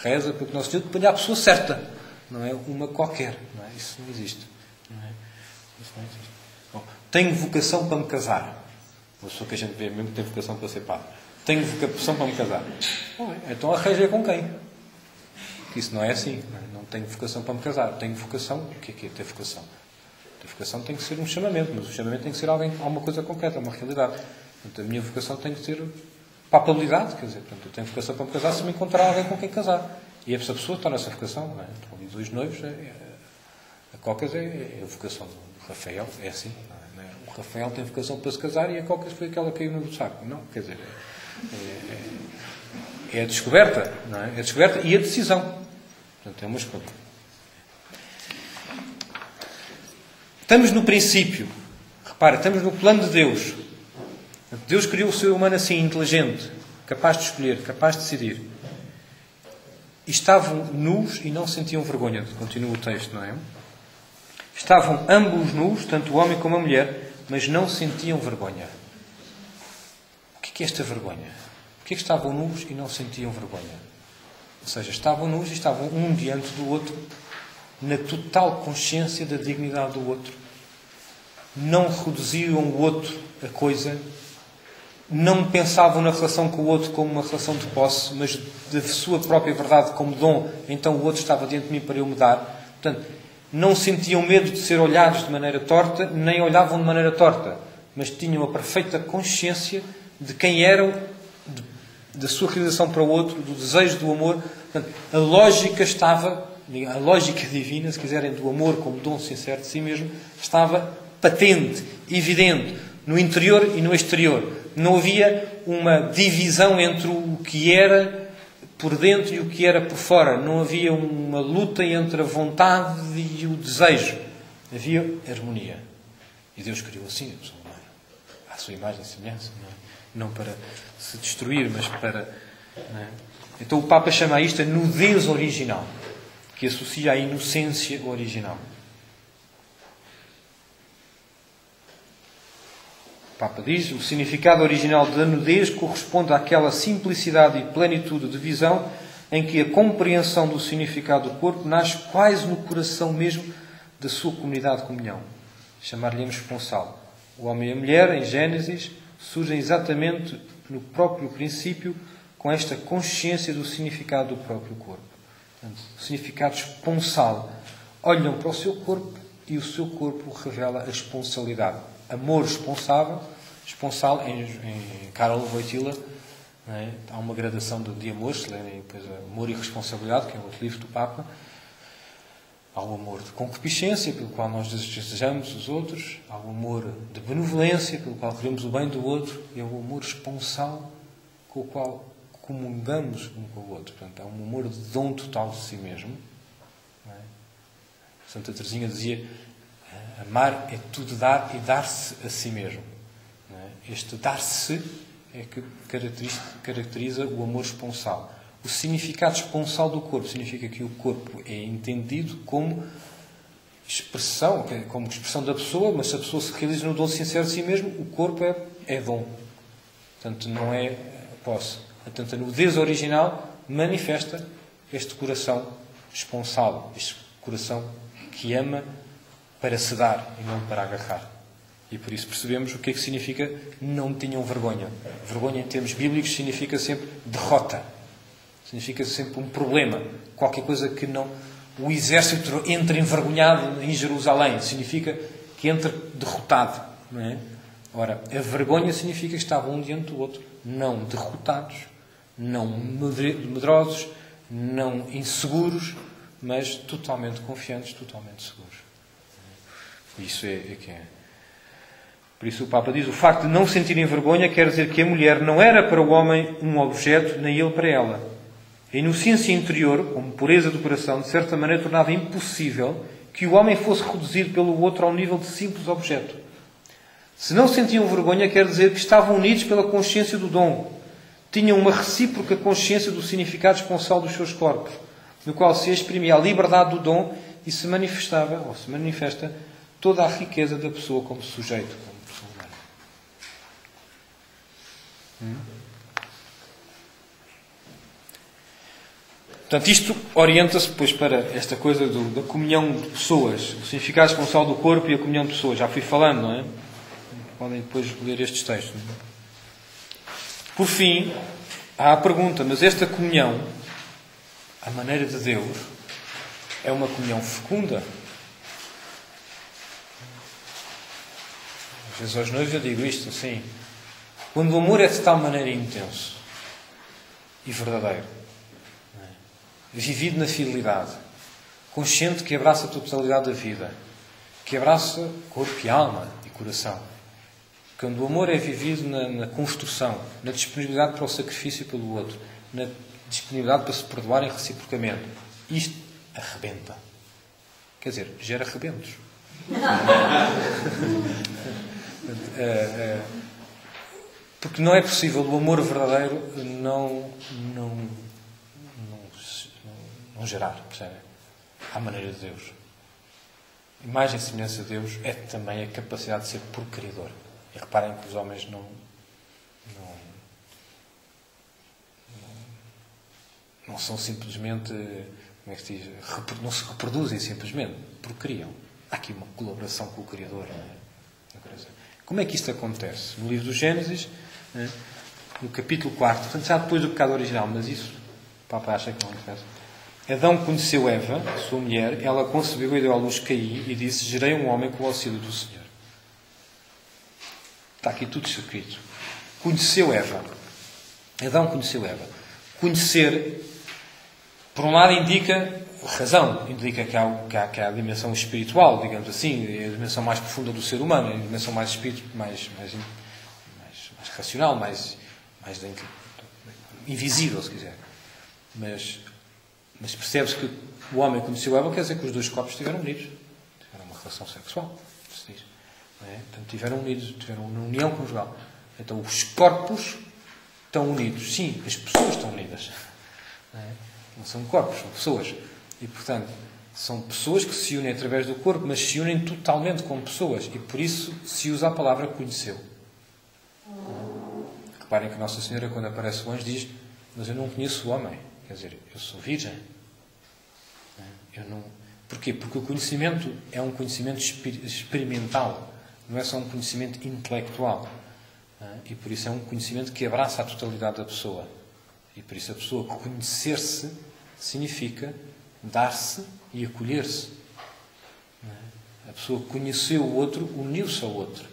Reza para que o nosso Deus ponha a pessoa certa, não é uma qualquer. Não é? Isso não existe. Não é? Isso não existe. Bom, tenho vocação para me casar. Uma pessoa que a gente vê mesmo que tem vocação para ser padre. Tenho vocação para me casar. Bom, então arranja com quem? Porque isso não é assim. Não tenho vocação para me casar. Tenho vocação. O que é ter vocação? A vocação tem que ser um chamamento, mas o chamamento tem que ser alguma coisa concreta, uma realidade. Portanto, a minha vocação tem que ser papabilidade, quer dizer, portanto, eu tenho vocação para me casar se me encontrar alguém com quem casar. E essa pessoa está nessa vocação, não é? Então, e dois noivos, a Cocas é a vocação do Rafael, é assim. Não é? O Rafael tem vocação para se casar e a Cocas foi aquela que caiu no saco. Não, quer dizer, é a descoberta, não é? É a descoberta e a decisão. Portanto, é uma escolha. Estamos no princípio. Repara, estamos no plano de Deus. Deus criou o ser humano assim, inteligente, capaz de escolher, capaz de decidir. E estavam nus e não sentiam vergonha. Continua o texto, não é? Estavam ambos nus, tanto o homem como a mulher, mas não sentiam vergonha. O que é esta vergonha? Porquê que estavam nus e não sentiam vergonha? Ou seja, estavam nus e estavam um diante do outro, na total consciência da dignidade do outro. Não reduziam o outro a coisa, não pensavam na relação com o outro como uma relação de posse, mas da sua própria verdade como dom. Então o outro estava diante de mim para eu me dar. Portanto, não sentiam medo de ser olhados de maneira torta, nem olhavam de maneira torta, mas tinham a perfeita consciência de quem eram, da sua realização para o outro, do desejo do amor. Portanto, a lógica estava, a lógica divina, se quiserem, do amor como dom sincero de si mesmo, estava patente, evidente, no interior e no exterior. Não havia uma divisão entre o que era por dentro e o que era por fora. Não havia uma luta entre a vontade e o desejo. Havia harmonia. E Deus criou assim a pessoa humana, à sua imagem e semelhança. Não para se destruir, mas para... Não é? Então o Papa chama isto a nudez original, que associa à inocência original. O Papa diz: o significado original da nudez corresponde àquela simplicidade e plenitude de visão em que a compreensão do significado do corpo nasce quase no coração mesmo da sua comunidade de comunhão. Chamar-lhe-emos esponsal. O homem e a mulher, em Gênesis, surgem exatamente no próprio princípio com esta consciência do significado do próprio corpo. Portanto, o significado esponsal. Olham para o seu corpo e o seu corpo revela a esponsalidade. Amor esponsável, esponsal, em Karol Wojtyla, é? Há uma gradação de amor, se lerem depois Amor e Responsabilidade, que é outro livro do Papa. Há o amor de concupiscência, pelo qual nós desejamos os outros. Há o amor de benevolência, pelo qual queremos o bem do outro. E há o amor esponsal, com o qual comungamos um com o outro. Portanto, há um amor de dom total de si mesmo. Não é? Santa Teresinha dizia: amar é tudo dar e dar-se a si mesmo. Não é? Este dar-se é que caracteriza o amor esponsal. O significado esponsal do corpo significa que o corpo é entendido como expressão da pessoa, mas se a pessoa se realiza no dom sincero de si mesmo, o corpo é dom. Portanto, não é posse. Portanto, a nudez original manifesta este coração esponsal, este coração que ama para se dar e não para agarrar. E por isso percebemos o que é que significa não tinham vergonha. Vergonha, em termos bíblicos, significa sempre derrota. Significa sempre um problema. Qualquer coisa que não... O exército entra envergonhado em Jerusalém. Significa que entra derrotado. Não é? Ora, a vergonha significa que estavam um diante do outro. Não derrotados, não medrosos, não inseguros, mas totalmente confiantes, totalmente seguros. Isso é que é. Por isso o Papa diz: o facto de não sentirem vergonha quer dizer que a mulher não era para o homem um objeto, nem ele para ela. A inocência interior, como pureza do coração, de certa maneira tornava impossível que o homem fosse reduzido pelo outro ao nível de simples objeto. Se não sentiam vergonha, quer dizer que estavam unidos pela consciência do dom. Tinham uma recíproca consciência do significado esponsal dos seus corpos, no qual se exprimia a liberdade do dom e se manifestava, ou se manifesta, toda a riqueza da pessoa como sujeito, como pessoa humana. Portanto, isto orienta-se depois para esta coisa da comunhão de pessoas, o significado esponsal do corpo e a comunhão de pessoas. Já fui falando, não é? Podem depois ler estes textos. Por fim, há a pergunta: mas esta comunhão, à maneira de Deus, é uma comunhão fecunda? Às vezes aos noivos eu digo isto assim: quando o amor é de tal maneira intenso e verdadeiro, vivido na fidelidade, consciente que abraça a totalidade da vida, que abraça corpo e alma e coração. Quando o amor é vivido na construção, na disponibilidade para o sacrifício pelo outro, na disponibilidade para se perdoarem reciprocamente, isto arrebenta. Quer dizer, gera rebentos. Porque não é possível o amor verdadeiro não gerar, percebe? À maneira de Deus. Imagem e semelhança de Deus é também a capacidade de ser procriador. E reparem que os homens não são simplesmente, como é que se diz, não se reproduzem simplesmente, procriam. Há aqui uma colaboração com o Criador. Não é? Como é que isto acontece? No livro do Gênesis, no capítulo 4, portanto já depois do pecado original, mas isso o Papa acha que não interessa. Adão conheceu Eva, sua mulher, ela concebeu e deu à luz Caim e disse: gerei um homem com o auxílio do Senhor. Está aqui tudo escrito. Conheceu Eva. Adão conheceu Eva. Conhecer, por um lado, indica razão, indica que há a dimensão espiritual, digamos assim, é a dimensão mais profunda do ser humano, é a dimensão mais racional, mais invisível, se quiser. Mas percebe-se que o homem conheceu Eva, quer dizer que os dois corpos estiveram unidos. Tiveram uma relação sexual, se diz. Não é? Portanto, tiveram unidos, tiveram uma união conjugal. Então, os corpos estão unidos. Sim, as pessoas estão unidas. Não é? Não são corpos, são pessoas. E, portanto, são pessoas que se unem através do corpo, mas se unem totalmente como pessoas. E, por isso, se usa a palavra conheceu. Reparem que Nossa Senhora, quando aparece o anjo, diz: mas eu não conheço o homem. Quer dizer, eu sou virgem. Porquê? Porque o conhecimento é um conhecimento experimental. Não é só um conhecimento intelectual. E por isso é um conhecimento que abraça a totalidade da pessoa. E por isso a pessoa conhecer-se significa dar-se e acolher-se. A pessoa conheceu o outro, uniu-se ao outro.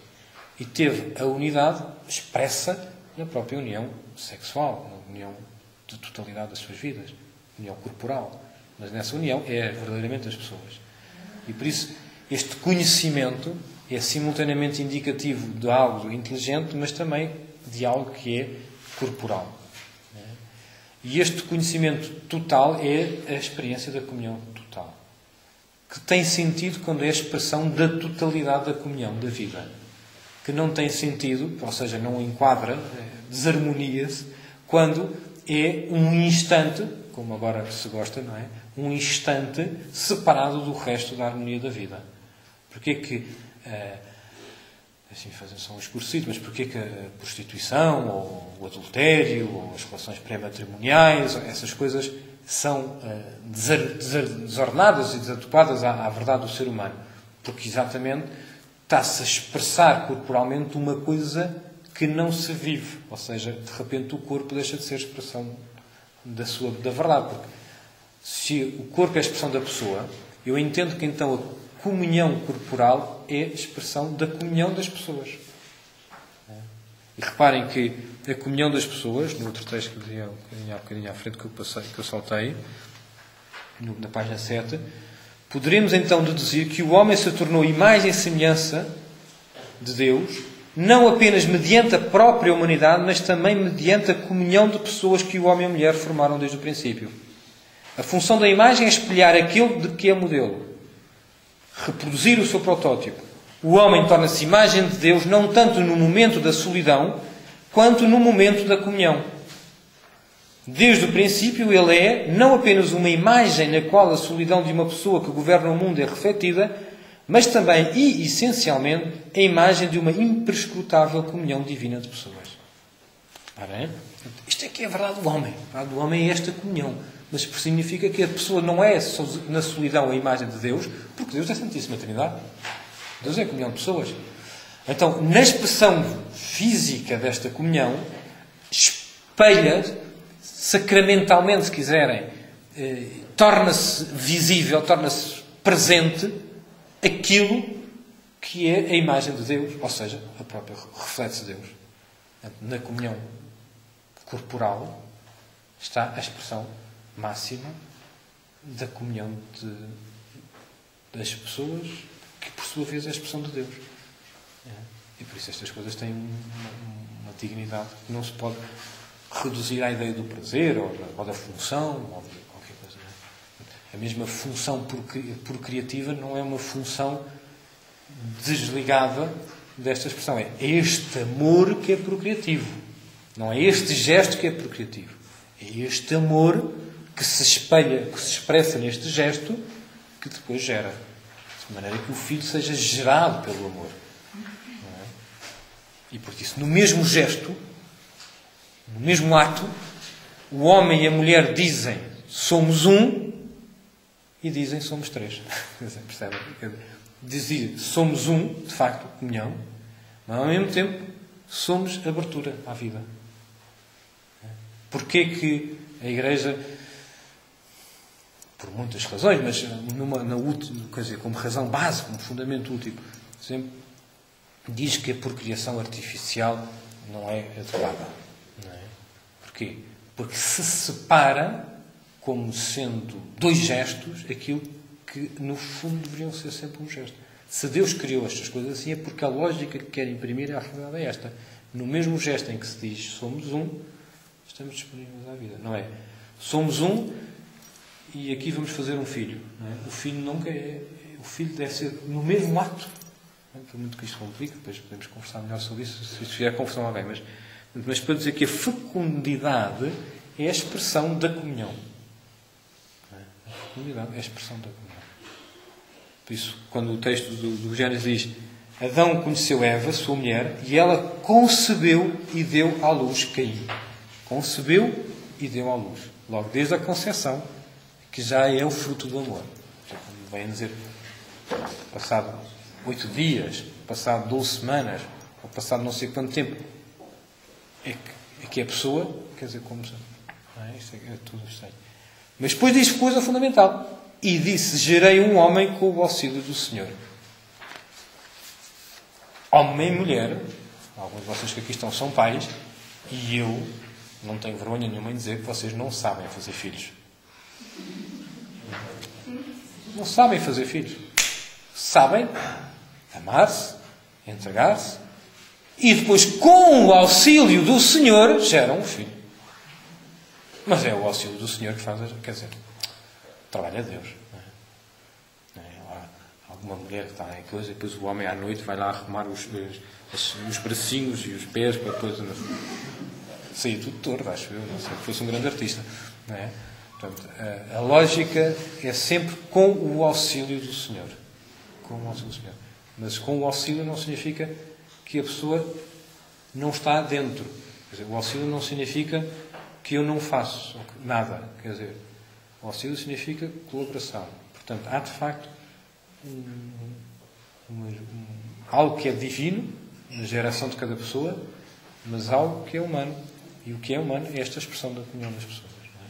E teve a unidade expressa na própria união sexual, na união de totalidade das suas vidas, união corporal. Mas nessa união é verdadeiramente as pessoas. E por isso este conhecimento é simultaneamente indicativo de algo inteligente, mas também de algo que é corporal. E este conhecimento total é a experiência da comunhão total, que tem sentido quando é a expressão da totalidade da comunhão, da vida. Que não tem sentido, ou seja, não enquadra, desarmonia-se, quando é um instante, como agora se gosta, não é? Um instante separado do resto da harmonia da vida. Porquê que, assim fazem só um escurecido, mas porquê que a prostituição, ou o adultério, ou as relações pré-matrimoniais, essas coisas são desordenadas e desatopadas à verdade do ser humano? Porque exatamente está-se a expressar corporalmente uma coisa que não se vive. Ou seja, de repente o corpo deixa de ser expressão da verdade. Porque se o corpo é a expressão da pessoa, eu entendo que então a comunhão corporal é a expressão da comunhão das pessoas. E reparem que a comunhão das pessoas, no outro texto que eu dizia há bocadinho à frente, que eu saltei, na página 7, poderemos então deduzir que o homem se tornou imagem e semelhança de Deus, não apenas mediante a própria humanidade, mas também mediante a comunhão de pessoas que o homem e a mulher formaram desde o princípio. A função da imagem é espelhar aquele de que é modelo, reproduzir o seu protótipo. O homem torna-se imagem de Deus não tanto no momento da solidão, quanto no momento da comunhão. Desde o princípio, ele é não apenas uma imagem na qual a solidão de uma pessoa que governa o mundo é refletida, mas também e essencialmente a imagem de uma imprescrutável comunhão divina de pessoas. Isto é que é a verdade do homem. A verdade do homem é esta comunhão. Mas significa que a pessoa não é na solidão a imagem de Deus, porque Deus é a Santíssima Trindade. Deus é a comunhão de pessoas. Então, na expressão física desta comunhão, espelha, sacramentalmente, se quiserem, torna-se visível, torna-se presente aquilo que é a imagem de Deus, ou seja, a própria reflete-se Deus. Na comunhão corporal está a expressão máxima da comunhão das pessoas, que por sua vez é a expressão de Deus. E por isso estas coisas têm uma dignidade que não se pode reduzir à ideia do prazer, ou da função, ou de qualquer coisa. A mesma função procriativa não é uma função desligada desta expressão. É este amor que é procriativo. Não é este gesto que é procriativo. É este amor que se espelha, que se expressa neste gesto, que depois gera. De maneira que o filho seja gerado pelo amor. Não é? E por isso, no mesmo gesto, no mesmo ato, o homem e a mulher dizem somos um e dizem somos três. Percebem? Dizer somos um, de facto, comunhão, mas ao mesmo tempo somos abertura à vida. Porquê que a Igreja, por muitas razões, mas como razão base, como fundamento último, sempre diz que a procriação artificial não é adequada. Não é? Porquê? Porque se separa como sendo dois gestos aquilo que, no fundo, deveriam ser sempre um gesto. Se Deus criou estas coisas assim, é porque a lógica que quer imprimir a realidade é esta. No mesmo gesto em que se diz somos um, estamos disponíveis à vida. Não é? Somos um e aqui vamos fazer um filho. Não é? O filho nunca é... O filho deve ser no mesmo ato. Não é? Por muito que isto complique, depois podemos conversar melhor sobre isso, se isto vier a confusão a alguém. Mas para dizer que a fecundidade é a expressão da comunhão. Não é? A fecundidade é a expressão da comunhão. Por isso, quando o texto do Gênesis diz Adão conheceu Eva, sua mulher, e ela concebeu e deu à luz Caim. Concebeu e deu à luz. Logo, desde a concepção, que já é o fruto do amor. Vem dizer, passado 8 dias, passado 12 semanas, ou passado não sei quanto tempo, é que a pessoa, quer dizer, como se... Não é? Isto é tudo estranho. Mas depois diz coisa fundamental. E disse, gerei um homem com o auxílio do Senhor. Homem e mulher, alguns de vocês que aqui estão são pais, e eu não tenho vergonha nenhuma em dizer que vocês não sabem fazer filhos. Não sabem fazer filhos. Sabem amar-se, entregar-se, e depois, com o auxílio do Senhor, geram um filho. Mas é o auxílio do Senhor que faz, quer dizer, trabalha a Deus. Não é? Há alguma mulher que está em coisa, e depois o homem à noite vai lá arrumar os bracinhos e os pés para depois sair tudo torto, acho eu, não sei que fosse um grande artista. Não é? Portanto, a lógica é sempre com o auxílio do Senhor. Com o auxílio do Senhor. Mas com o auxílio não significa que a pessoa não está dentro. Quer dizer, o auxílio não significa que eu não faço nada. Quer dizer, o auxílio significa colaboração. Portanto, há de facto algo que é divino na geração de cada pessoa, mas algo que é humano. E o que é humano é esta expressão da comunhão das pessoas. Não é?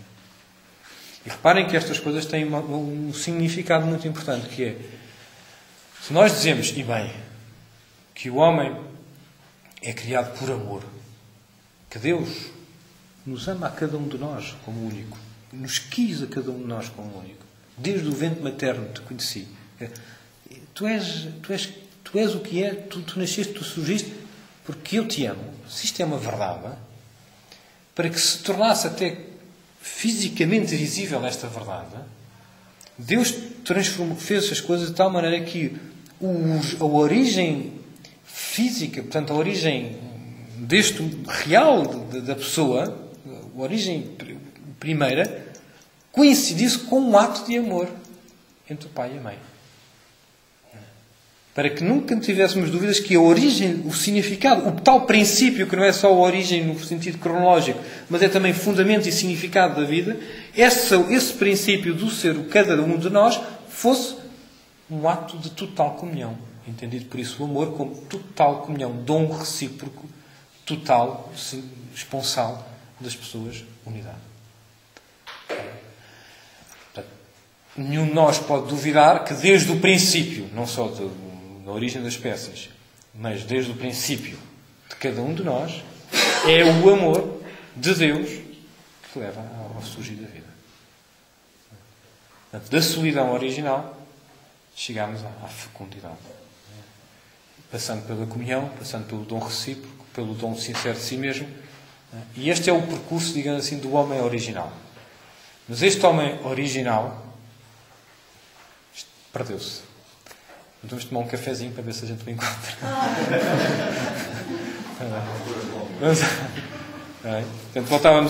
E reparem que estas coisas têm um significado muito importante, que é, se nós dizemos, e bem, que o homem é criado por amor, que Deus nos ama a cada um de nós como único, nos quis a cada um de nós como único, desde o ventre materno te conheci. Tu és o que é, tu nasceste, tu surgiste, porque eu te amo. Se isto é uma verdade, para que se tornasse até fisicamente visível esta verdade, Deus fez as coisas de tal maneira que a origem física, portanto, a origem deste real da pessoa, a origem primeira, coincidisse com um ato de amor entre o pai e a mãe. Para que nunca tivéssemos dúvidas que a origem, o significado, o tal princípio, que não é só a origem no sentido cronológico, mas é também fundamento e significado da vida, esse princípio do ser cada um de nós fosse um ato de total comunhão. Entendido por isso o amor como total comunhão, dom recíproco, total, esponsal das pessoas, unidade. Portanto, nenhum de nós pode duvidar que desde o princípio, não só da origem das espécies, mas desde o princípio de cada um de nós, é o amor de Deus que leva ao surgir da vida. Portanto, da solidão original, chegamos à fecundidade. Passando pela comunhão, passando pelo dom recíproco, pelo dom sincero de si mesmo. E este é o percurso, digamos assim, do homem original. Mas este homem original perdeu-se. Vamos tomar um cafezinho para ver se a gente o encontra. Portanto, voltávamos